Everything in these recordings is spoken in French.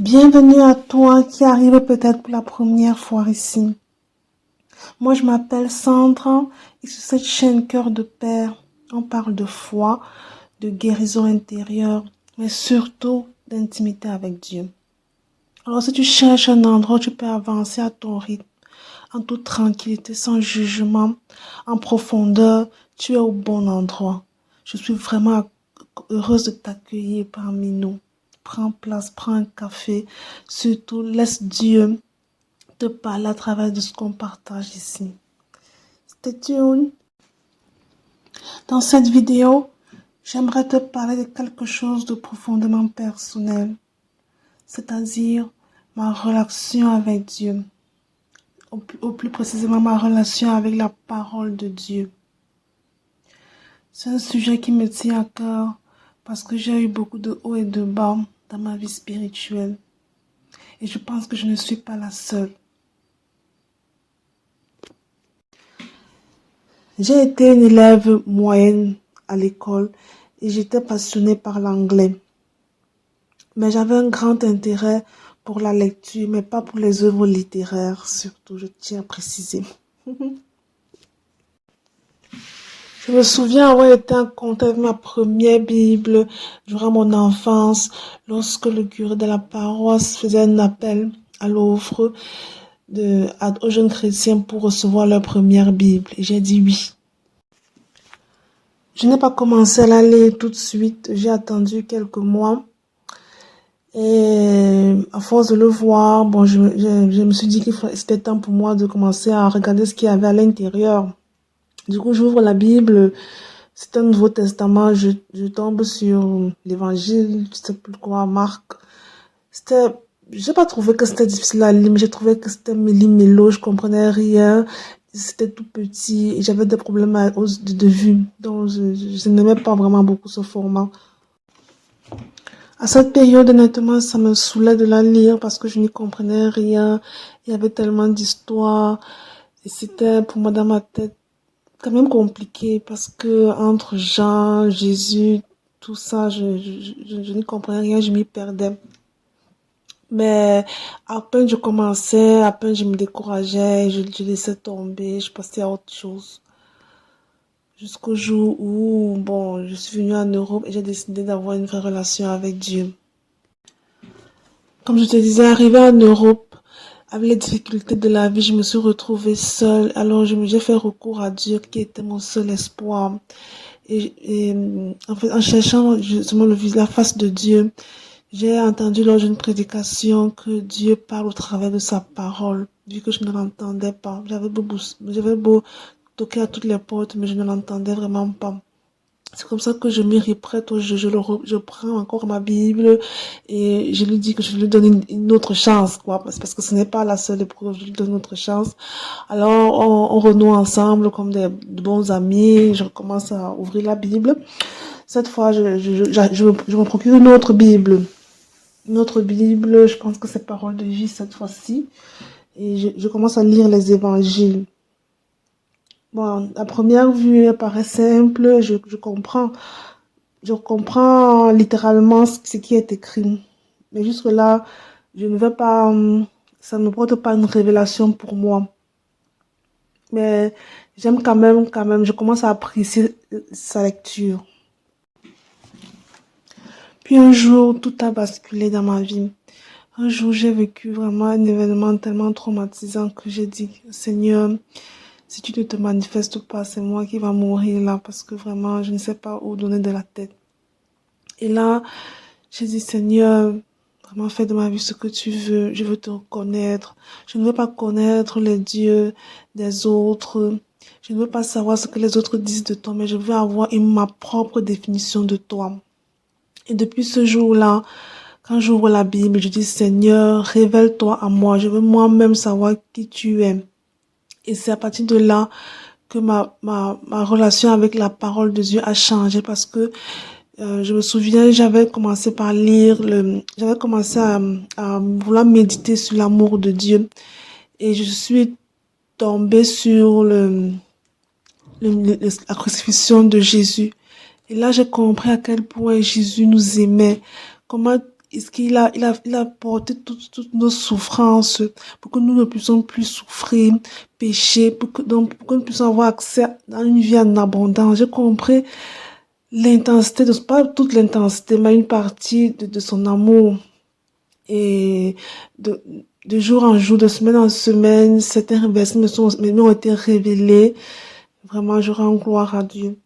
Bienvenue à toi qui arrive peut-être pour la première fois ici. Moi, je m'appelle Sandra et sur cette chaîne Cœur de Père, on parle de foi, de guérison intérieure, mais surtout d'intimité avec Dieu. Alors, si tu cherches un endroit où tu peux avancer à ton rythme, en toute tranquillité, sans jugement, en profondeur, tu es au bon endroit. Je suis vraiment heureuse de t'accueillir parmi nous. Prends place, prends un café. Surtout, laisse Dieu te parler à travers de ce qu'on partage ici. Stay tuned. Dans cette vidéo, j'aimerais te parler de quelque chose de profondément personnel, c'est-à-dire ma relation avec Dieu, au plus précisément ma relation avec la parole de Dieu. C'est un sujet qui me tient à cœur parce que j'ai eu beaucoup de hauts et de bas dans ma vie spirituelle et je pense que je ne suis pas la seule. J'ai été une élève moyenne à l'école et j'étais passionnée par l'anglais. Mais j'avais un grand intérêt pour la lecture, mais pas pour les œuvres littéraires, surtout, je tiens à préciser. Je me souviens avoir été en contact avec ma première Bible durant mon enfance, lorsque le curé de la paroisse faisait un appel à l'offre aux jeunes chrétiens pour recevoir leur première Bible. Et j'ai dit oui. Je n'ai pas commencé à la lire tout de suite, j'ai attendu quelques mois. Et à force de le voir, bon, je me suis dit que c'était temps pour moi de commencer à regarder ce qu'il y avait à l'intérieur. Du coup, j'ouvre la Bible, c'est un Nouveau Testament, je tombe sur l'Évangile, je sais plus quoi, Marc. J'ai pas trouvé que c'était difficile à lire, mais j'ai trouvé que c'était méli-mélo, je comprenais rien. C'était tout petit et j'avais des problèmes de vue. Donc, je n'aimais pas vraiment beaucoup ce format. À cette période, honnêtement, ça me saoulait de la lire parce que je n'y comprenais rien. Il y avait tellement d'histoires. Et c'était pour moi dans ma tête quand même compliqué parce que entre Jean, Jésus, tout ça, je n'y comprenais rien, je m'y perdais. Mais à peine je commençais, à peine je me décourageais, je laissais tomber, je passais à autre chose. Jusqu'au jour où, bon, je suis venue en Europe et j'ai décidé d'avoir une vraie relation avec Dieu. Comme je te disais, arrivée en Europe, avec les difficultés de la vie, je me suis retrouvée seule. Alors, j'ai fait recours à Dieu qui était mon seul espoir. En fait, en cherchant justement la face de Dieu, j'ai entendu lors d'une prédication que Dieu parle au travers de sa parole, vu que je ne l'entendais pas. J'avais beau toquer à toutes les portes, mais je ne l'entendais vraiment pas. C'est comme ça que je m'y reprête, je prends encore ma Bible et je lui dis que je lui donne une autre chance, quoi, parce que ce n'est pas la seule épreuve, je lui donne une autre chance. Alors, on renoue ensemble comme de bons amis, je recommence à ouvrir la Bible. Cette fois, je me procure une autre Bible. Une autre Bible, je pense que c'est Parole de vie cette fois-ci. Et je commence à lire les évangiles. Bon, à première vue, elle paraît simple, je comprends littéralement ce qui est écrit. Mais jusque-là, je ne vais pas, ça ne porte pas une révélation pour moi. Mais j'aime quand même, je commence à apprécier sa lecture. Puis un jour, tout a basculé dans ma vie. Un jour, j'ai vécu vraiment un événement tellement traumatisant que j'ai dit, Seigneur, si tu ne te manifestes pas, c'est moi qui va mourir là parce que vraiment, je ne sais pas où donner de la tête. Et là, j'ai dit, Seigneur, vraiment fais de ma vie ce que tu veux. Je veux te reconnaître. Je ne veux pas connaître les dieux des autres. Je ne veux pas savoir ce que les autres disent de toi, mais je veux avoir ma propre définition de toi. Et depuis ce jour-là, quand j'ouvre la Bible, je dis, Seigneur, révèle-toi à moi. Je veux moi-même savoir qui tu es. Et c'est à partir de là que ma relation avec la parole de Dieu a changé parce que je me souviens, j'avais commencé par j'avais commencé à vouloir méditer sur l'amour de Dieu et je suis tombée sur la crucifixion de Jésus. Et là, j'ai compris à quel point Jésus nous aimait, comment est-ce qu'il a porté toutes nos souffrances pour que nous ne puissions plus souffrir, pécher, pour que nous puissions avoir accès à une vie en abondance. J'ai compris l'intensité, pas toute l'intensité, mais une partie de son amour. Et de, de jour en jour, de semaine en semaine, certains versets m'ont été révélés. Vraiment, je rends gloire à Dieu.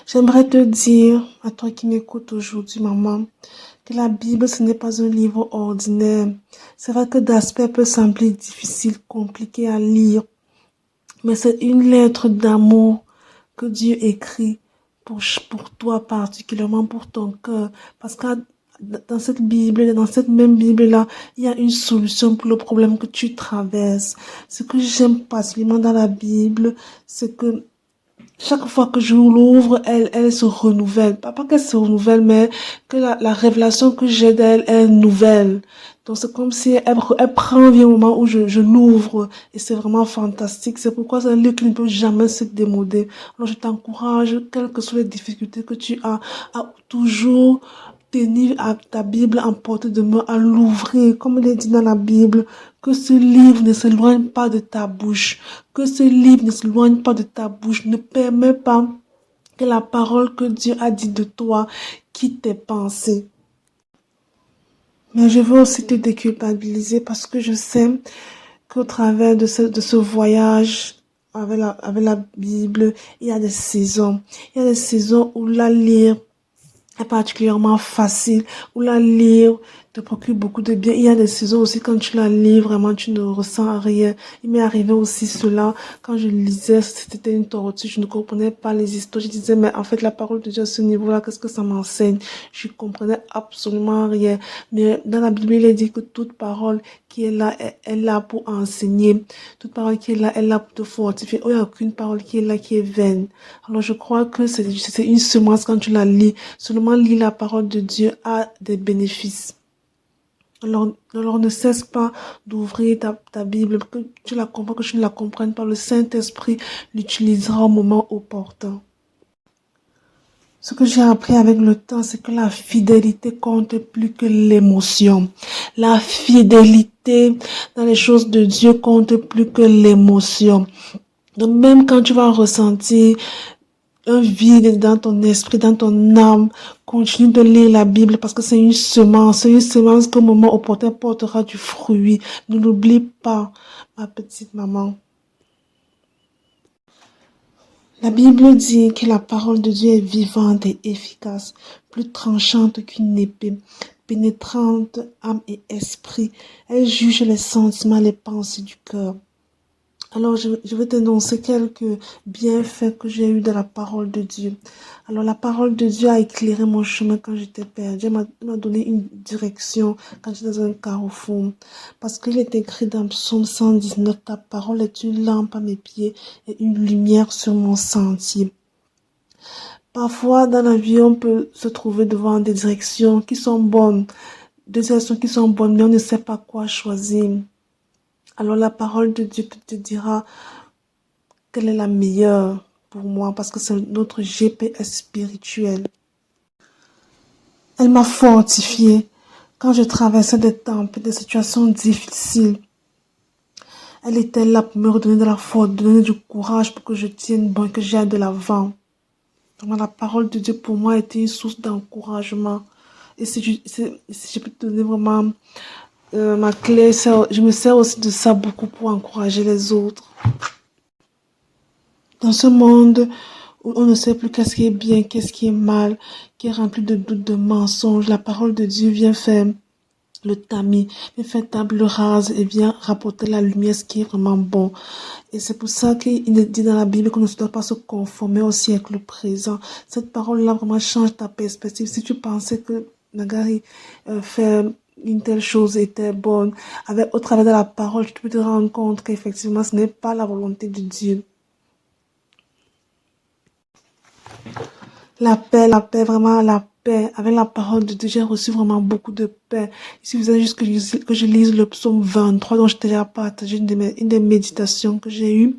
J'aimerais te dire, à toi qui m'écoutes aujourd'hui, maman, que la Bible, ce n'est pas un livre ordinaire. C'est vrai que d'aspect peut sembler difficile, compliqué à lire, mais c'est une lettre d'amour que Dieu écrit pour toi, particulièrement pour ton cœur. Parce que dans cette même Bible-là, il y a une solution pour le problème que tu traverses. Ce que j'aime particulièrement dans la Bible, c'est que chaque fois que je l'ouvre, elle se renouvelle. Pas qu'elle se renouvelle, mais que la révélation que j'ai d'elle est nouvelle. Donc c'est comme si elle prend bien au moment où je l'ouvre. Et c'est vraiment fantastique. C'est pourquoi c'est un livre qui ne peut jamais se démoder. Alors je t'encourage, quelles que soient les difficultés que tu as, à toujours tenir à ta Bible en portée de main, à l'ouvrir, comme il est dit dans la Bible, que ce livre ne s'éloigne pas de ta bouche, que ce livre ne s'éloigne pas de ta bouche, ne permet pas que la parole que Dieu a dit de toi quitte tes pensées. Mais je veux aussi te déculpabiliser parce que je sais qu'au travers de ce voyage avec la Bible, il y a des saisons. Il y a des saisons où la lire est particulièrement facile, où la lire te procure beaucoup de bien. Il y a des saisons aussi quand tu la lis, vraiment tu ne ressens rien. Il m'est arrivé aussi cela quand je lisais, c'était une tortue, je ne comprenais pas les histoires. Je disais, mais en fait la parole de Dieu à ce niveau-là, qu'est-ce que ça m'enseigne? Je comprenais absolument rien. Mais dans la Bible, il est dit que toute parole qui est là est là pour enseigner. Toute parole qui est là est là pour te fortifier. Oh, il n'y a aucune parole qui est là qui est vaine. Alors je crois que c'est une semence quand tu la lis. Seulement lire la parole de Dieu a des bénéfices. Alors ne cesse pas d'ouvrir ta Bible, que tu la comprends, que tu ne la comprennes pas. Le Saint-Esprit l'utilisera au moment opportun. Ce que j'ai appris avec le temps, c'est que la fidélité compte plus que l'émotion. La fidélité dans les choses de Dieu compte plus que l'émotion. Donc même quand tu vas ressentir un vide dans ton esprit, dans ton âme, continue de lire la Bible parce que c'est une semence qu'au moment opportun portera du fruit. Ne l'oublie pas, ma petite maman. La Bible dit que la parole de Dieu est vivante et efficace, plus tranchante qu'une épée, pénétrante âme et esprit. Elle juge les sentiments, les pensées du cœur. Alors, je vais t'énoncer quelques bienfaits que j'ai eus de la parole de Dieu. Alors, la parole de Dieu a éclairé mon chemin quand j'étais perdue. Elle m'a donné une direction quand j'étais dans un carrefour. Parce qu'il est écrit dans Psaume 119, ta parole est une lampe à mes pieds et une lumière sur mon sentier. Parfois, dans la vie, on peut se trouver devant des directions qui sont bonnes, mais on ne sait pas quoi choisir. Alors la parole de Dieu te dira quelle est la meilleure pour moi parce que c'est notre GPS spirituel. Elle m'a fortifiée quand je traversais des tempêtes, des situations difficiles. Elle était là pour me redonner de la force, donner du courage pour que je tienne bon, que j'aille de l'avant. Donc la parole de Dieu pour moi était une source d'encouragement. Et si je peux te donner vraiment ma clé, je me sers aussi de ça beaucoup pour encourager les autres. Dans ce monde où on ne sait plus qu'est-ce qui est bien, qu'est-ce qui est mal, qui est rempli de doutes, de mensonges, la parole de Dieu vient faire le tamis, vient faire table rase et vient rapporter la lumière, ce qui est vraiment bon. Et c'est pour ça qu'il est dit dans la Bible qu'on ne doit pas se conformer au siècle présent. Cette parole-là vraiment change ta perspective. Si tu pensais que Nagari fait une telle chose était bonne, au travers de la parole, tu peux te rendre compte qu'effectivement, ce n'est pas la volonté de Dieu. La paix, vraiment la paix. Avec la parole de Dieu, j'ai reçu vraiment beaucoup de paix. Il suffisait juste que je lise le psaume 23 dont je t'ai déjà partagé une des méditations que j'ai eues.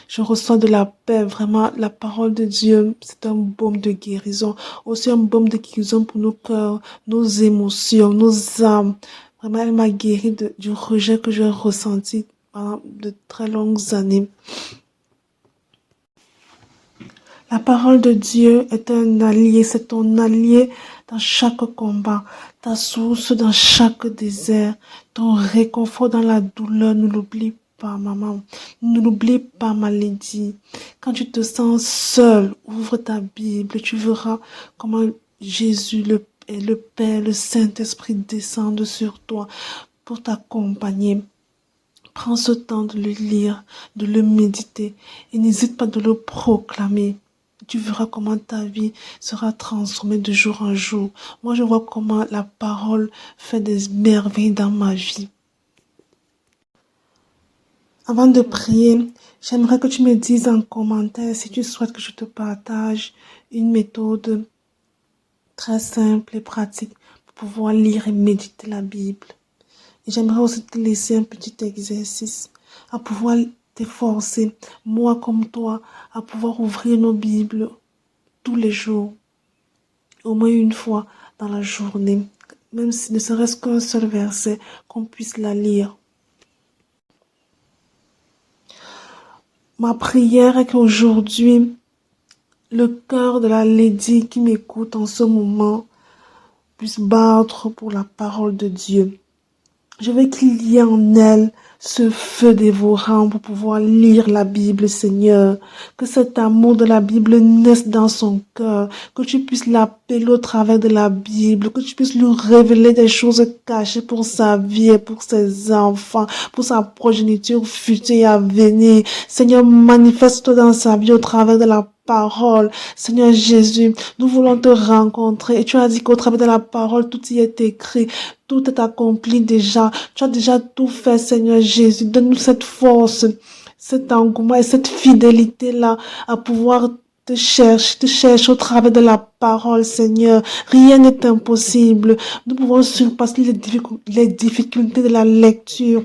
Je reçois de la paix, vraiment. La parole de Dieu, c'est un baume de guérison. Aussi un baume de guérison pour nos cœurs, nos émotions, nos âmes. Vraiment, elle m'a guéri du rejet que j'ai ressenti pendant de très longues années. La parole de Dieu est un allié, c'est ton allié dans chaque combat, ta source dans chaque désert, ton réconfort dans la douleur. Ne l'oublie pas, maman. Ne l'oublie pas, ma lady. Quand tu te sens seul, ouvre ta Bible, tu verras comment Jésus, le Père, le Saint-Esprit descendent sur toi pour t'accompagner. Prends ce temps de le lire, de le méditer et n'hésite pas de le proclamer. Tu verras comment ta vie sera transformée de jour en jour. Moi, je vois comment la parole fait des merveilles dans ma vie. Avant de prier, j'aimerais que tu me dises en commentaire si tu souhaites que je te partage une méthode très simple et pratique pour pouvoir lire et méditer la Bible. Et j'aimerais aussi te laisser un petit exercice à pouvoir t'efforcer, moi comme toi, à pouvoir ouvrir nos Bibles tous les jours, au moins une fois dans la journée, même si ne serait-ce qu'un seul verset, qu'on puisse la lire. Ma prière est qu'aujourd'hui, le cœur de la lady qui m'écoute en ce moment puisse battre pour la parole de Dieu. Je veux qu'il y ait en elle ce feu dévorant pour pouvoir lire la Bible, Seigneur. Que cet amour de la Bible naisse dans son cœur. Que tu puisses l'appeler au travers de la Bible. Que tu puisses lui révéler des choses cachées pour sa vie et pour ses enfants, pour sa progéniture future et à venir. Seigneur, manifeste-toi dans sa vie au travers de la parole. Seigneur Jésus, nous voulons te rencontrer. Et tu as dit qu'au travers de la parole, tout y est écrit. Tout est accompli déjà. Tu as déjà tout fait, Seigneur Jésus. Donne-nous cette force, cet engouement et cette fidélité-là à pouvoir te chercher au travers de la parole, Seigneur. Rien n'est impossible. Nous pouvons surpasser les difficultés de la lecture.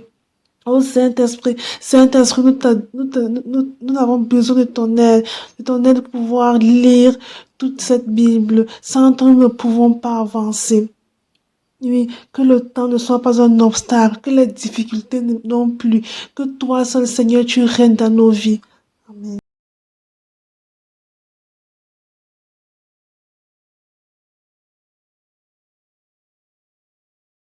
Oh Saint-Esprit, Saint-Esprit, nous avons besoin de ton aide pour pouvoir lire toute cette Bible. Sans toi, nous ne pouvons pas avancer. Oui, que le temps ne soit pas un obstacle, que les difficultés non plus, que toi seul Seigneur, tu règnes dans nos vies.